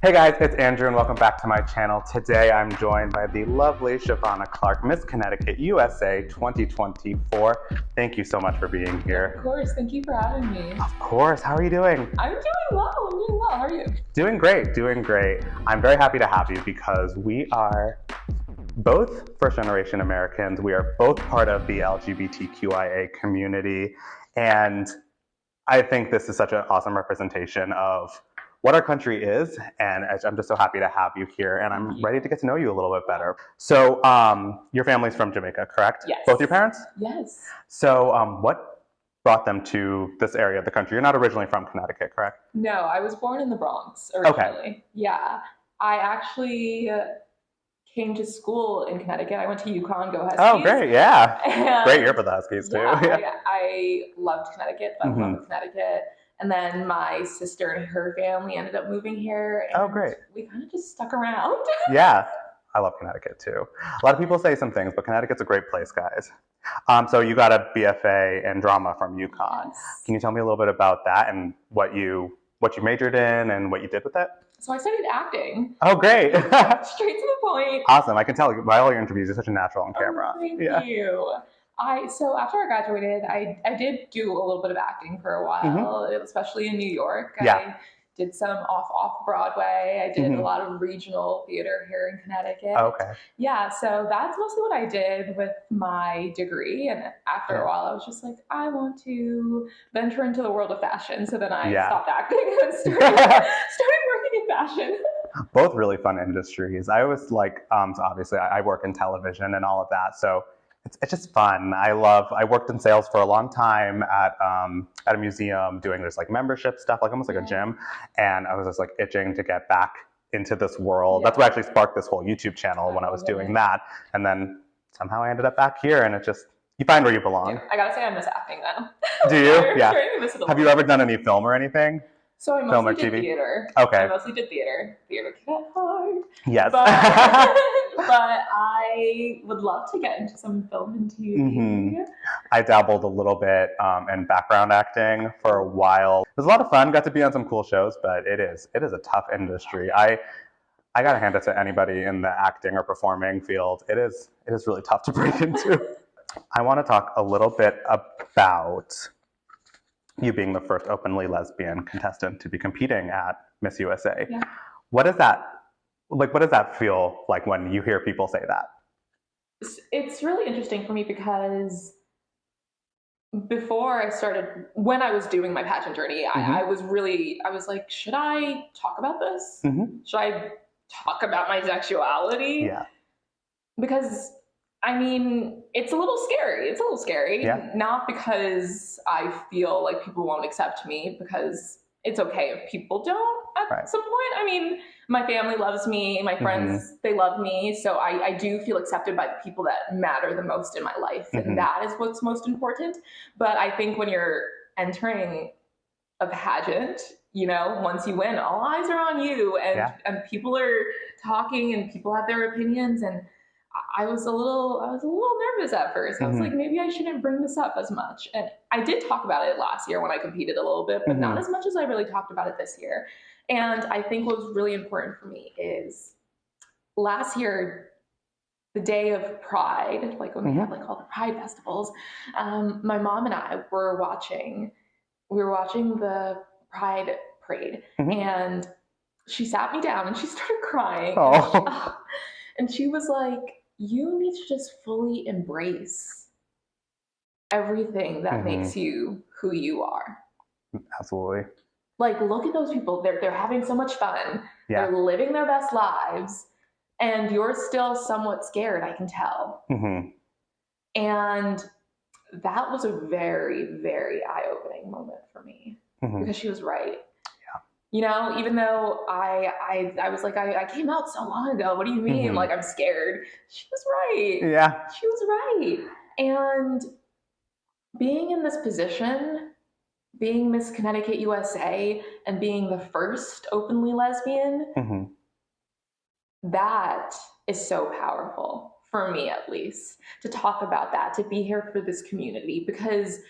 Hey guys, it's Andrew and welcome back to my channel. Today I'm joined by the lovely Shavana Clarke, Miss Connecticut USA 2024. Thank you so much for being here. Of course, thank you for having me. Of course, how are you doing? I'm doing well, how are you? Doing great. I'm very happy to have you because we are both first-generation Americans. We are both part of the LGBTQIA community, and I think this is such an awesome representation of what our country is, and I'm just so happy to have you here, and I'm ready to get to know you a little bit better. So your family's from Jamaica, correct? Yes. Both your parents? Yes. So what brought them to this area of the country? You're not originally from Connecticut, correct? No, I was born in the Bronx originally. Okay. Yeah. I actually came to school in Connecticut. I went to UConn, go Huskies. Oh, great, yeah. And great year for the Huskies, too. Yeah, I loved Connecticut, fell in love with Connecticut. And then my sister and her family ended up moving here. And oh, great. We kind of just stuck around. Yeah, I love Connecticut too. A lot of people say some things, but Connecticut's a great place, guys. So you got a BFA in drama from UConn. Yes. Can you tell me a little bit about that and what you majored in and what you did with it? So I studied acting. Oh, great. Straight to the point. Awesome. I can tell by all your interviews, you're such a natural on camera. Oh, thank you. So after I graduated, I did do a little bit of acting for a while, especially in New York. I did some off Broadway. I did a lot of regional theater here in Connecticut. Okay. Yeah, so that's mostly what I did with my degree. And after a while, I was just like, I want to venture into the world of fashion. So then I stopped acting and started working in fashion. Both really fun industries. I always like, so obviously I work in television and all of that. So it's just fun. I worked in sales for a long time at a museum doing this like membership stuff, like almost like a gym. And I was just like itching to get back into this world. That's what actually sparked this whole YouTube channel when I was doing that. And then somehow I ended up back here and you find where you belong. Yeah, I gotta say I miss acting though. Do you? Yeah. Have you ever done any film film or anything? So I mostly did theater. Okay. I mostly did theater. Theater can get hard. Yes. But I would love to get into some film and TV. I dabbled a little bit in background acting for a while. It was a lot of fun. Got to be on some cool shows, but it is a tough industry. I gotta hand it to anybody in the acting or performing field. It is really tough to break into. I want to talk a little bit about you being the first openly lesbian contestant to be competing at Miss USA. Yeah. What does that feel like when you hear people say that? It's really interesting for me because before I started, when I was doing my pageant journey, I was like, should I talk about this? Should I talk about my sexuality? Yeah. Because I mean, it's a little scary. Yeah. Not because I feel like people won't accept me, because it's okay if people don't at some point. I mean, my family loves me, my friends, they love me. So I do feel accepted by the people that matter the most in my life. And that is what's most important. But I think when you're entering a pageant, once you win, all eyes are on you and people are talking and people have their opinions. And I was a little nervous at first. I was like, maybe I shouldn't bring this up as much. And I did talk about it last year when I competed a little bit, but not as much as I really talked about it this year. And I think what was really important for me is last year, the day of Pride, like when we had like all the Pride festivals, my mom and I were watching the Pride parade, and she sat me down and she started crying. And she was like, you need to just fully embrace everything that makes you who you are. Absolutely. Like, look at those people. They're having so much fun. Yeah. They're living their best lives. And you're still somewhat scared, I can tell. And that was a very, very eye-opening moment for me. Because she was right. Even though I was like, I came out so long ago. What do you mean? Like, I'm scared. She was right. Yeah. She was right. And being in this position, being Miss Connecticut USA and being the first openly lesbian, that is so powerful for me, at least, to talk about that, to be here for this community, because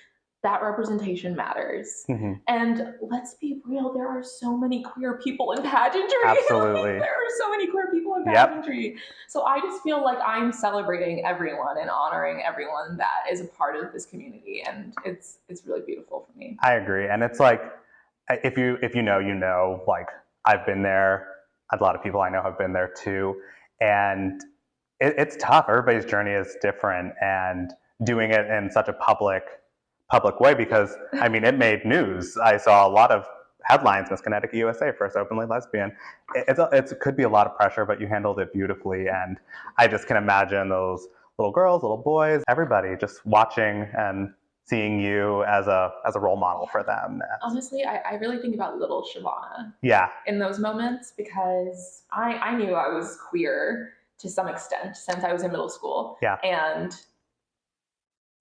that representation matters. Mm-hmm. And let's be real, there are so many queer people in pageantry. Absolutely. There are so many queer people in Yep. pageantry. So I just feel like I'm celebrating everyone and honoring everyone that is a part of this community. And it's really beautiful for me. I agree. And it's like, if you know, you know, like I've been there. A lot of people I know have been there too. And it's tough. Everybody's journey is different, and doing it in such a public way, because I mean, it made news. I saw a lot of headlines: Miss Connecticut USA, first openly lesbian. It could be a lot of pressure, but you handled it beautifully. And I just can imagine those little girls, little boys, everybody just watching and seeing you as a role model for them. Honestly, I really think about little Shavana Yeah. in those moments, because I knew I was queer to some extent since I was in middle school. Yeah. And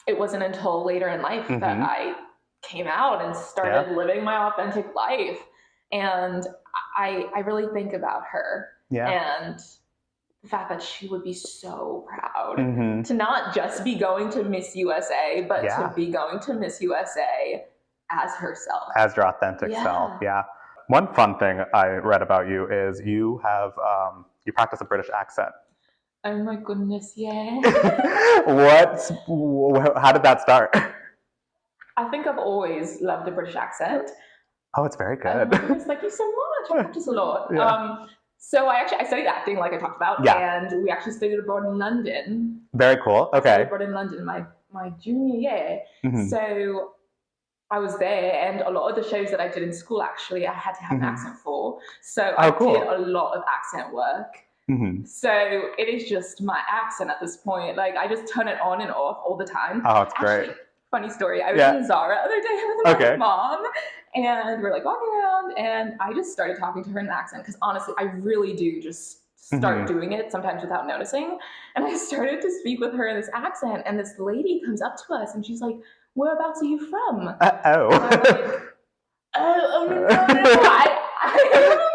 it wasn't until later in life that I came out and started living my authentic life. And I really think about her. Yeah. And the fact that she would be so proud to not just be going to Miss USA, but to be going to Miss USA as herself. As your authentic self, yeah. One fun thing I read about you is you have, you practice a British accent. Oh my goodness, yeah. How did that start? I think I've always loved the British accent. Oh, it's very good. Thank you so much. I practice a lot. So I studied acting, like I talked about, and we actually studied abroad in London. Very cool. Okay. I studied abroad in London my junior year. So I was there, and a lot of the shows that I did in school, actually, I had to have an accent for. So I did a lot of accent work. So it is just my accent at this point. Like, I just turn it on and off all the time. Oh, it's great. Funny story. I was in Zara the other day with my mom, and we're like walking around, and I just started talking to her in an accent, because honestly, I really do just start doing it sometimes without noticing. And I started to speak with her in this accent, and this lady comes up to us, and she's like, "Whereabouts are you from?" Uh-oh. And I'm like, oh no, I am American.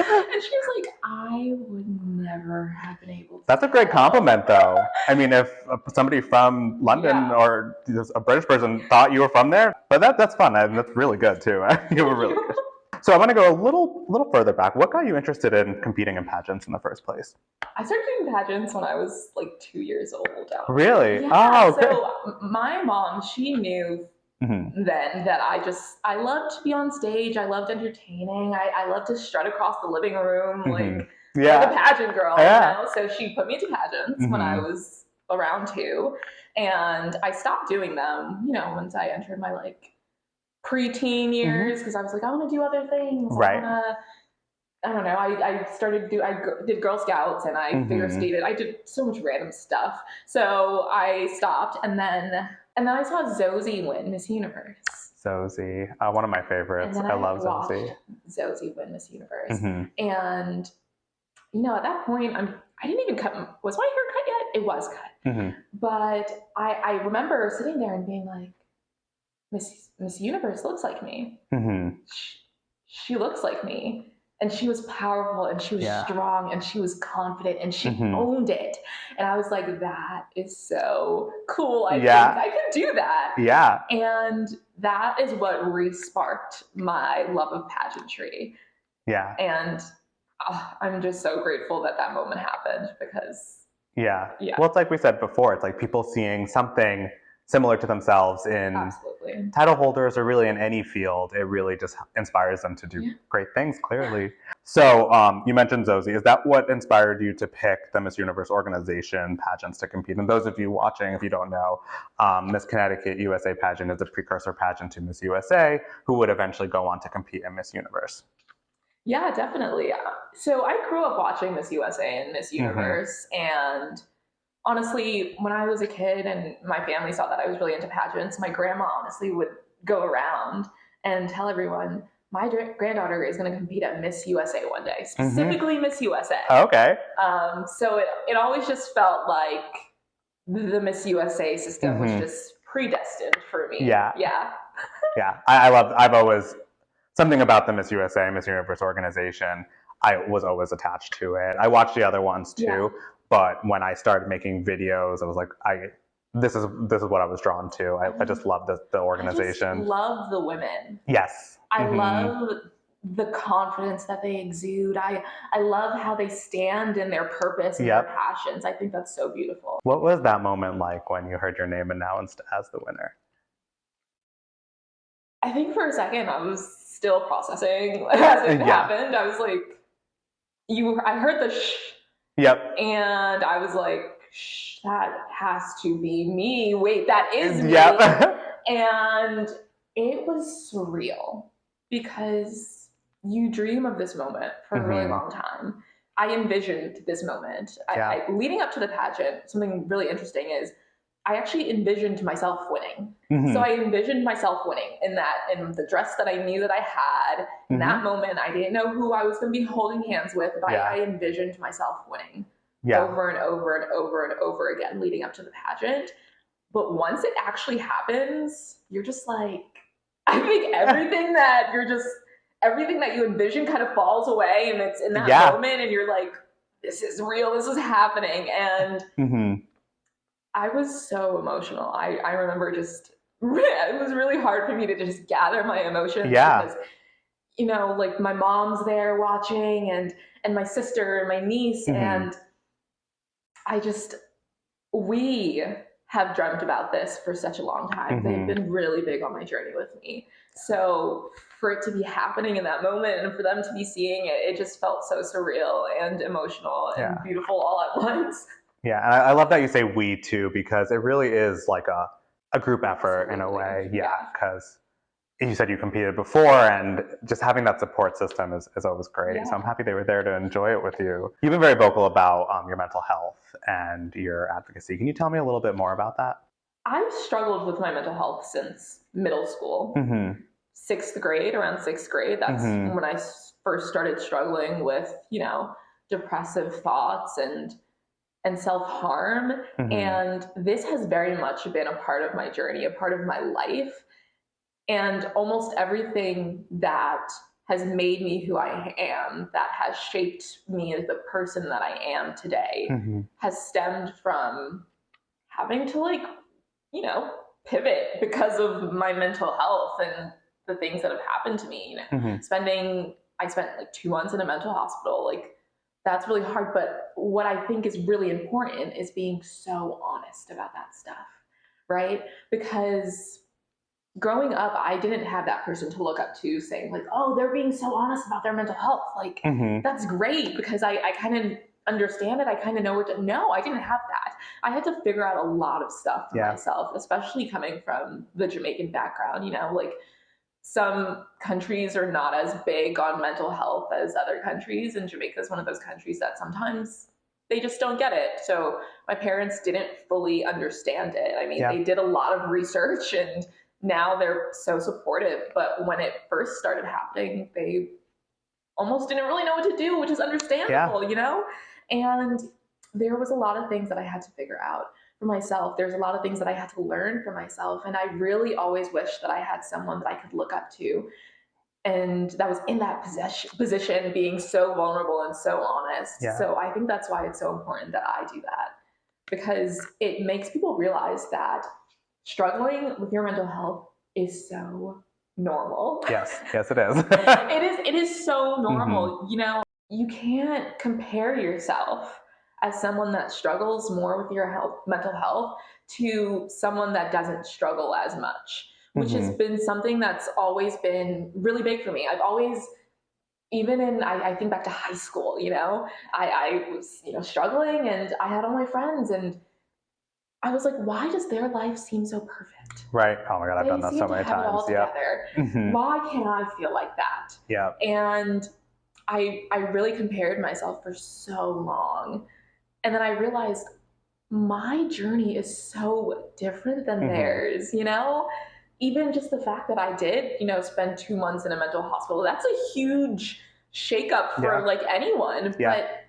And she was like, I would never have been able to. That's a great compliment, though. I mean, if somebody from London or a British person thought you were from there, but that's fun. That's really good, too. You were really good. So I want to go a little further back. What got you interested in competing in pageants in the first place? I started doing pageants when I was like 2 years old. Really? Yeah. Oh, okay. So my mom, she knew then that I loved to be on stage. I loved entertaining. I loved to strut across the living room like a pageant girl. You know? So she put me into pageants when I was around 2, and I stopped doing them, once I entered my like preteen years, because I was like, I want to do other things. I don't know. I did Girl Scouts, and I figure skated. I did so much random stuff. So I stopped, and then I saw Zosie win Miss Universe. Zosie, one of my favorites. I love Zosie. Zosie win Miss Universe, and at that point, I didn't even cut. Was my hair cut yet? It was cut, but I remember sitting there and being like, Miss Universe looks like me. She looks like me. And she was powerful, and she was strong, and she was confident, and she owned it. And I was like, that is so cool. I think I can do that. Yeah. And that is what re-sparked my love of pageantry. Yeah. And I'm just so grateful that moment happened, because well, it's like we said before, it's like people seeing something similar to themselves in title holders, or really in any field. It really just inspires them to do great things, clearly. So you mentioned Zosie. Is that what inspired you to pick the Miss Universe organization pageants to compete? And those of you watching, if you don't know, Miss Connecticut USA pageant is a precursor pageant to Miss USA, who would eventually go on to compete in Miss Universe. Yeah, definitely. So I grew up watching Miss USA and Miss Universe, and honestly, when I was a kid and my family saw that I was really into pageants, my grandma honestly would go around and tell everyone, my granddaughter is going to compete at Miss USA one day, specifically Miss USA. Okay. So it always just felt like the Miss USA system was just predestined for me. Yeah. Yeah. Yeah. I've always, something about the Miss USA, Miss Universe organization, I was always attached to it. I watched the other ones too. But when I started making videos, I was like, this is what I was drawn to. I just love the organization. I just love the women. Yes. I love the confidence that they exude. I love how they stand in their purpose and their passions. I think that's so beautiful. What was that moment like when you heard your name announced as the winner? I think for a second I was still processing as it happened. I was like, I heard the shh. Yep. And I was like, shh, that has to be me. Wait, that is me. Yep. And it was surreal because you dream of this moment for a really long time. I envisioned this moment. Leading up to the pageant, something really interesting is I actually envisioned myself winning. So I envisioned myself winning in the dress that I knew that I had. In that moment, I didn't know who I was going to be holding hands with, but I envisioned myself winning over and over and over and over again leading up to the pageant. But once it actually happens, you're just like, I think everything that you envision kind of falls away, and it's in that moment, and you're like, this is real, this is happening. And I was so emotional. I remember it was really hard for me to just gather my emotions because, like my mom's there watching and my sister and my niece, and we have dreamt about this for such a long time. They've been really big on my journey with me. So for it to be happening in that moment and for them to be seeing it, it just felt so surreal and emotional and beautiful all at once. Yeah, and I love that you say we too, because it really is like a group effort in a way. Yeah, because you said you competed before, and just having that support system is always great. So I'm happy they were there to enjoy it with you. You've been very vocal about your mental health and your advocacy. Can you tell me a little bit more about that? I've struggled with my mental health since middle school. Around sixth grade, that's when I first started struggling with, depressive thoughts and self-harm. And this has very much been a part of my journey, a part of my life. And almost everything that has made me who I am, that has shaped me as the person that I am today, has stemmed from having to pivot because of my mental health and the things that have happened to me. I spent like 2 months in a mental hospital. That's really hard. But what I think is really important is being so honest about that stuff, right? Because growing up, I didn't have that person to look up to saying like, oh, they're being so honest about their mental health. That's great because I kind of understand it. I kind of know where to. No, I didn't have that. I had to figure out a lot of stuff for myself, especially coming from the Jamaican background. Some countries are not as big on mental health as other countries, and Jamaica is one of those countries that sometimes they just don't get it. So my parents didn't fully understand it. I mean, they did a lot of research, and now they're so supportive. But when it first started happening, they almost didn't really know what to do, which is understandable, And there was a lot of things that I had to figure out for myself. There's a lot of things that I had to learn for myself. And I really always wish that I had someone that I could look up to and that was in that position being so vulnerable and so honest. So I think that's why it's so important that I do that, because it makes people realize that struggling with your mental health is so normal. Yes, it is. It is so normal. You can't compare yourself as someone that struggles more with your mental health to someone that doesn't struggle as much, which has been something that's always been really big for me. I've always, I think back to high school, I was, struggling, and I had all my friends, and I was like, why does their life seem so perfect? Right. Oh my God, I've done that so many times. Why can't I feel like that? Yeah. And I really compared myself for so long. And then I realized my journey is so different than theirs, Even just the fact that I did, spend 2 months in a mental hospital, that's a huge shakeup for anyone. But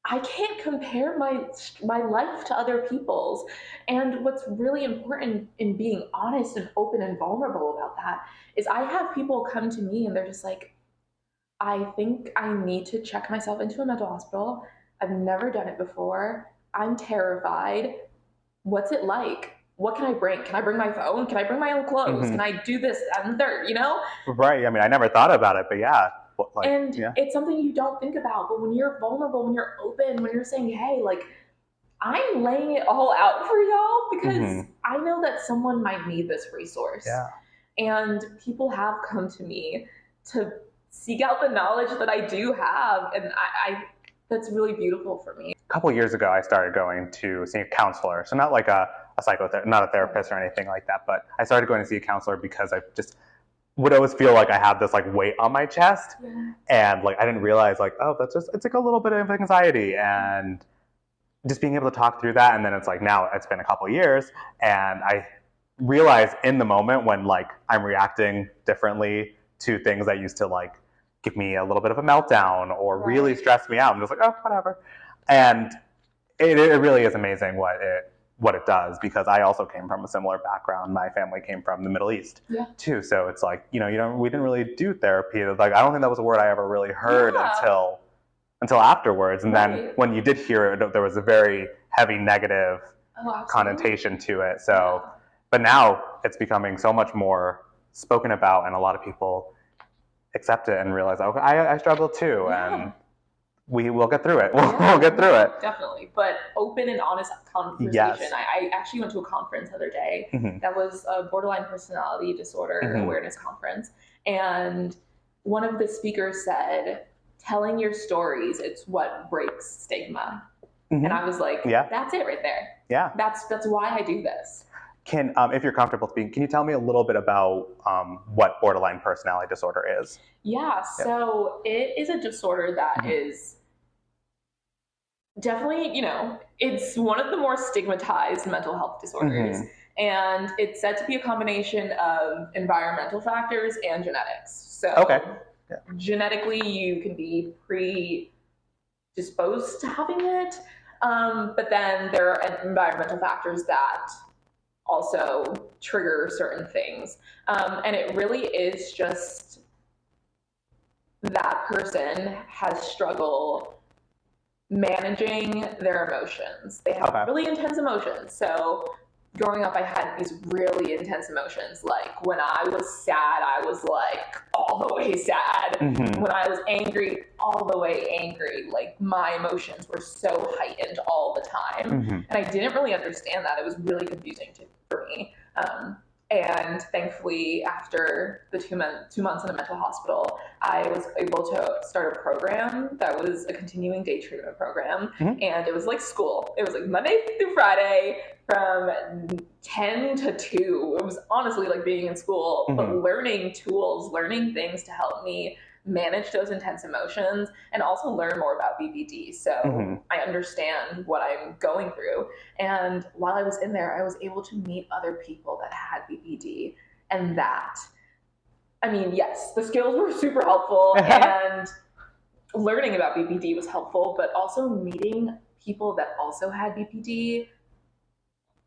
I can't compare my life to other people's. And what's really important in being honest and open and vulnerable about that is I have people come to me and they're just like, I think I need to check myself into a mental hospital. I've never done it before. I'm terrified. what's it like? What can I bring? Can I bring my phone? Can I bring my own clothes? Can I do this, that, and the third, you know? Right. I mean, I never thought about it, but yeah. Like, And yeah. it's something you don't think about. But when you're vulnerable, when you're open, when you're saying, hey, like, I'm laying it all out for y'all because I know that someone might need this resource. Yeah. And people have come to me to seek out the knowledge that I do have. And I that's really beautiful for me. A couple of years ago, I started going to see a counselor. So not like a psychotherapist, not a therapist or anything like that, but I started going to see a counselor because I just would always feel like I had this like weight on my chest. Yeah. And like, I didn't realize like, oh, that's just, it's like a little bit of anxiety, and just being able to talk through that. And then it's like, now it's been a couple of years, and I realize in the moment when like I'm reacting differently to things that used to like give me a little bit of a meltdown or really stress me out. I'm just like, oh, whatever. And it really is amazing what it does, because I also came from a similar background. My family came from the Middle East too. So it's like, we didn't really do therapy. Like, I don't think that was a word I ever really heard until afterwards. And then when you did hear it, there was a very heavy negative connotation to it. So, but now it's becoming so much more spoken about, and a lot of people accept it and realize, okay, I struggle too. And we will get through it. We'll get through it. Definitely. But open and honest conversation. Yes. I actually went to a conference the other day that was a borderline personality disorder awareness conference. And one of the speakers said, telling your stories, it's what breaks stigma. And I was like, that's it right there. Yeah. That's why I do this. Can, if you're comfortable speaking, can you tell me a little bit about what borderline personality disorder is? Yeah, so it is a disorder that is definitely, it's one of the more stigmatized mental health disorders. And it's said to be a combination of environmental factors and genetics. So genetically, you can be predisposed to having it. But then there are environmental factors that also trigger certain things. And it really is just that person has struggled managing their emotions. They have really intense emotions. So growing up, I had these really intense emotions. Like when I was sad, I was like all the way sad. When I was angry, all the way angry. Like my emotions were so heightened all the time. And I didn't really understand that. It was really confusing for me. And thankfully, after the 2 months in a mental hospital, I was able to start a program that was a continuing day treatment program. And it was like school. It was like Monday through Friday from 10 to 2. It was honestly like being in school, but learning tools, learning things to help me manage those intense emotions and also learn more about BPD. So I understand what I'm going through. And while I was in there, I was able to meet other people that had BPD. And yes, the skills were super helpful and learning about BPD was helpful, but also meeting people that also had BPD,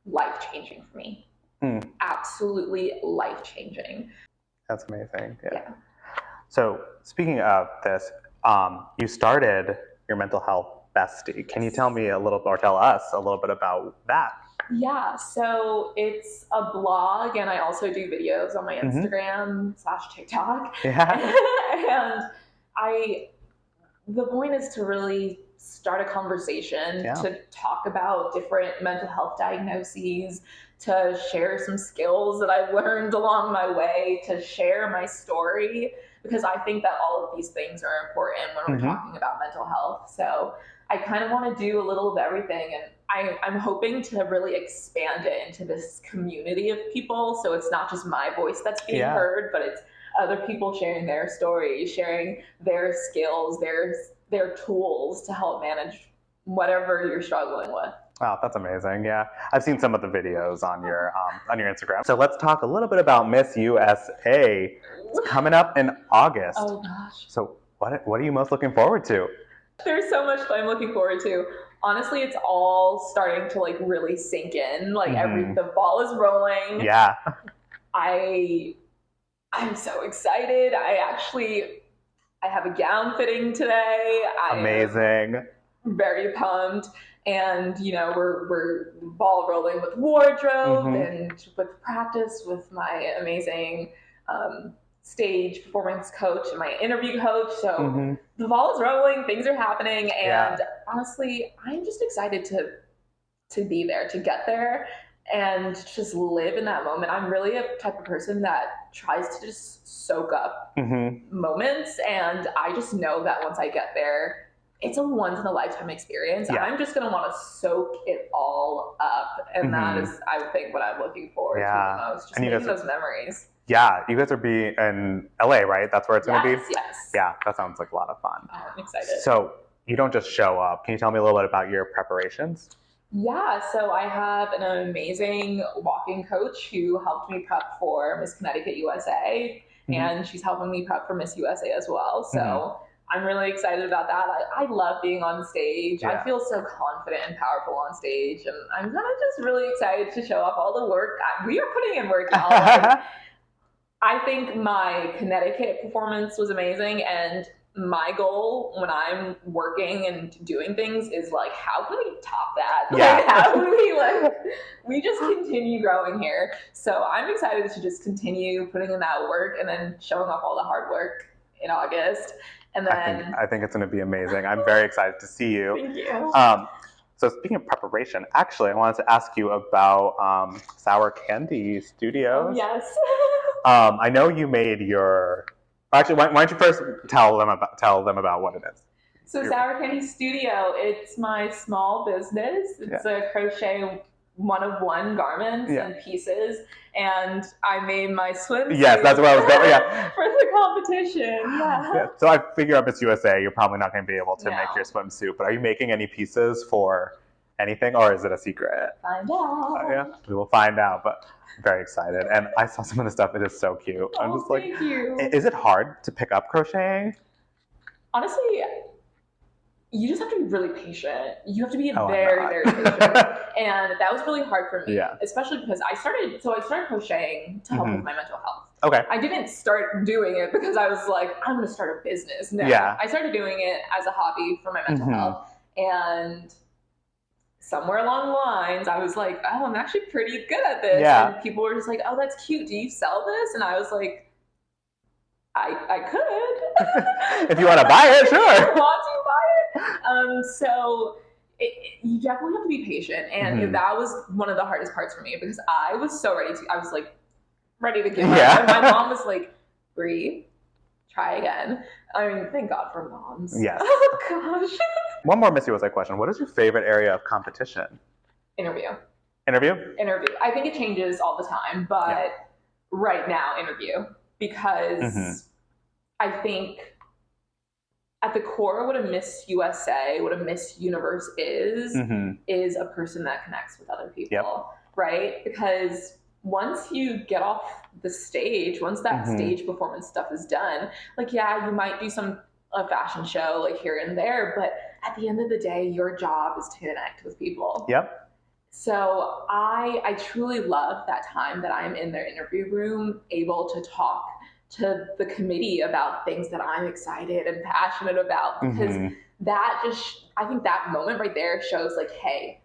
life-changing for me. Absolutely life-changing. That's amazing. Yeah. So speaking of this, you started your mental health bestie. Can you tell me a little, or tell us a little bit about that? Yeah, so it's a blog, and I also do videos on my Instagram / TikTok. And the point is to really start a conversation, to talk about different mental health diagnoses, to share some skills that I've learned along my way, to share my story, because I think that all of these things are important when we're talking about mental health. So I kind of want to do a little of everything, and I'm hoping to really expand it into this community of people. So it's not just my voice that's being heard, but it's other people sharing their stories, sharing their skills, their tools to help manage whatever you're struggling with. Wow, that's amazing. Yeah, I've seen some of the videos on your Instagram. So let's talk a little bit about Miss USA. It's coming up in August. Oh gosh. So what are you most looking forward to? There's so much that I'm looking forward to. Honestly, it's all starting to like really sink in. Like the ball is rolling. Yeah. I'm so excited. I have a gown fitting today. Amazing. Very pumped. and we're ball rolling with wardrobe and with practice with my amazing stage performance coach and my interview coach. So the ball is rolling, things are happening, and honestly, I'm just excited to be there, to get there, and just live in that moment. I'm really a type of person that tries to just soak up moments, and I just know that once I get there, it's a once in a lifetime experience. I'm just gonna want to soak it all up, and that is, I think, what I'm looking forward to the most. Just making those memories. Yeah, you guys are be in LA, right? That's where it's gonna be. Yes. Yeah, that sounds like a lot of fun. Oh, I'm excited. So you don't just show up. Can you tell me a little bit about your preparations? Yeah, so I have an amazing walking coach who helped me prep for Miss Connecticut USA, and she's helping me prep for Miss USA as well. So I'm really excited about that. I love being on stage. I feel so confident and powerful on stage, and I'm kind of just really excited to show off all the work. We are putting in work, y'all. I think my Connecticut performance was amazing, and my goal when I'm working and doing things is like, how can we top that? Like, how can we just continue growing here? So I'm excited to just continue putting in that work and then showing off all the hard work in August. And then I think it's going to be amazing. I'm very excited to see you. Thank you. So speaking of preparation, actually, I wanted to ask you about Sour Candy Studios. Yes. I know you made your. Actually, why don't you first tell them about what it is? So Sour Candy Studio, it's my small business. It's a crochet one-of-one garments and pieces, and I made my swimsuit. Yes, that's where I was going. Yeah. For the competition. Yeah. So I figure at Miss USA, you're probably not going to be able to make your swimsuit, but are you making any pieces for anything, or is it a secret? Find out. We will find out, but I'm very excited. And I saw some of the stuff. It is so cute. I'm just like, thank you. Is it hard to pick up crocheting? Honestly, you just have to be really patient. You have to be very patient. And that was really hard for me, especially because I started crocheting to help with my mental health. Okay. I didn't start doing it because I was like, I'm going to start a business. No, I started doing it as a hobby for my mental health. And somewhere along the lines, I was like, oh, I'm actually pretty good at this. And people were just like, oh, that's cute. Do you sell this? And I was like, I could. If you want to buy it, sure. If you want to buy it. So you definitely have to be patient. And that was one of the hardest parts for me because I was so ready to give up. And my mom was like, breathe, try again. I mean, thank God for moms. Yes. Oh, gosh. One more Miss USA question. What is your favorite area of competition? Interview. I think it changes all the time, but right now, interview. Because I think at the core, what a Miss USA, what a Miss Universe is a person that connects with other people, right? Because once you get off the stage, once that stage performance stuff is done, like, you might do a fashion show like here and there, but at the end of the day, your job is to connect with people. So I truly love that time that I'm in their interview room, able to talk to the committee about things that I'm excited and passionate about, because I think that moment right there shows like, hey,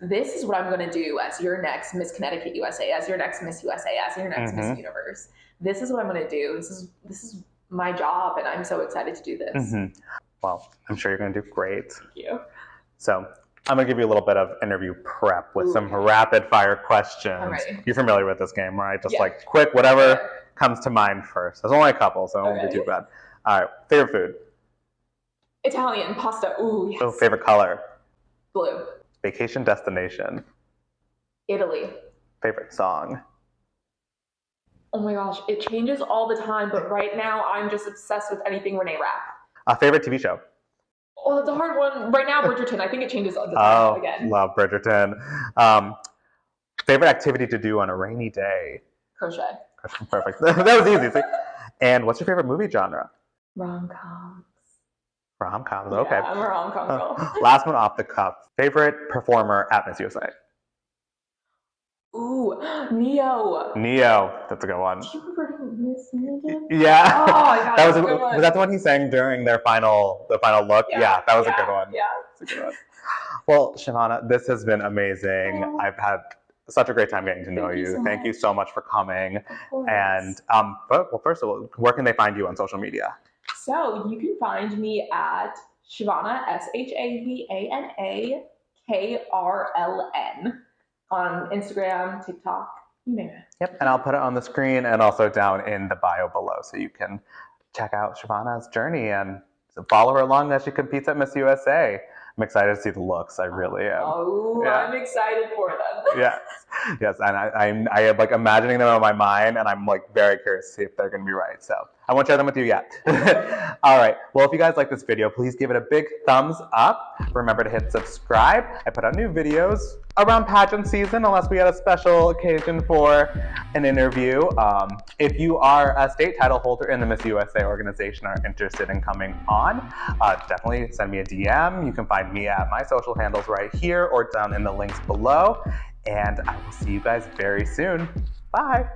this is what I'm going to do as your next Miss Connecticut USA, as your next Miss USA, as your next Miss Universe. This is what I'm going to do. This is my job, and I'm so excited to do this. Well, I'm sure you're going to do great. Thank you. So I'm going to give you a little bit of interview prep with some rapid fire questions. You're familiar with this game, right? Just like quick, whatever comes to mind first. There's only a couple, so it won't be too bad. All right. Favorite food? Italian pasta. Ooh, yes. Oh, favorite color? Blue. Vacation destination? Italy. Favorite song? Oh my gosh, it changes all the time, but right now I'm just obsessed with anything Renee Rapp. Favorite TV show? Oh, that's a hard one. Right now, Bridgerton. I think it changes all the time again. Love Bridgerton. Favorite activity to do on a rainy day? Crochet. Perfect. That was easy. See? And what's your favorite movie genre? Rom-coms. Rom-coms, okay. Yeah, I'm a rom-com girl. Last one off the cuff. Favorite performer at Miss USA? Ooh, Neo. That's a good one. Do you remember Miss Megan? Yeah. Oh my God, that was a good one. Was that the one he sang during their final look? Yeah, that was a good one. Yeah. That's a good one. Well, Shavana, this has been amazing. Oh. I've had such a great time getting to know Thank you you. so Thank you much. so much for coming. Of course. And well, first of all, where can they find you on social media? So you can find me at Shavana, SHAVANA on Instagram, TikTok, you name it. Yep, and I'll put it on the screen and also down in the bio below so you can check out Shavana's journey and follow her along as she competes at Miss USA. I'm excited to see the looks. I really am. Oh, yeah. I'm excited for them. Yes, yes, and I am like imagining them in my mind, and I'm like very curious to see if they're going to be right. So I won't share them with you yet. All right. Well, if you guys like this video, please give it a big thumbs up. Remember to hit subscribe. I put out new videos around pageant season, unless we had a special occasion for an interview. If you are a state title holder in the Miss USA organization, are interested in coming on, definitely send me a DM. You can find me at my social handles right here or down in the links below. And I will see you guys very soon. Bye.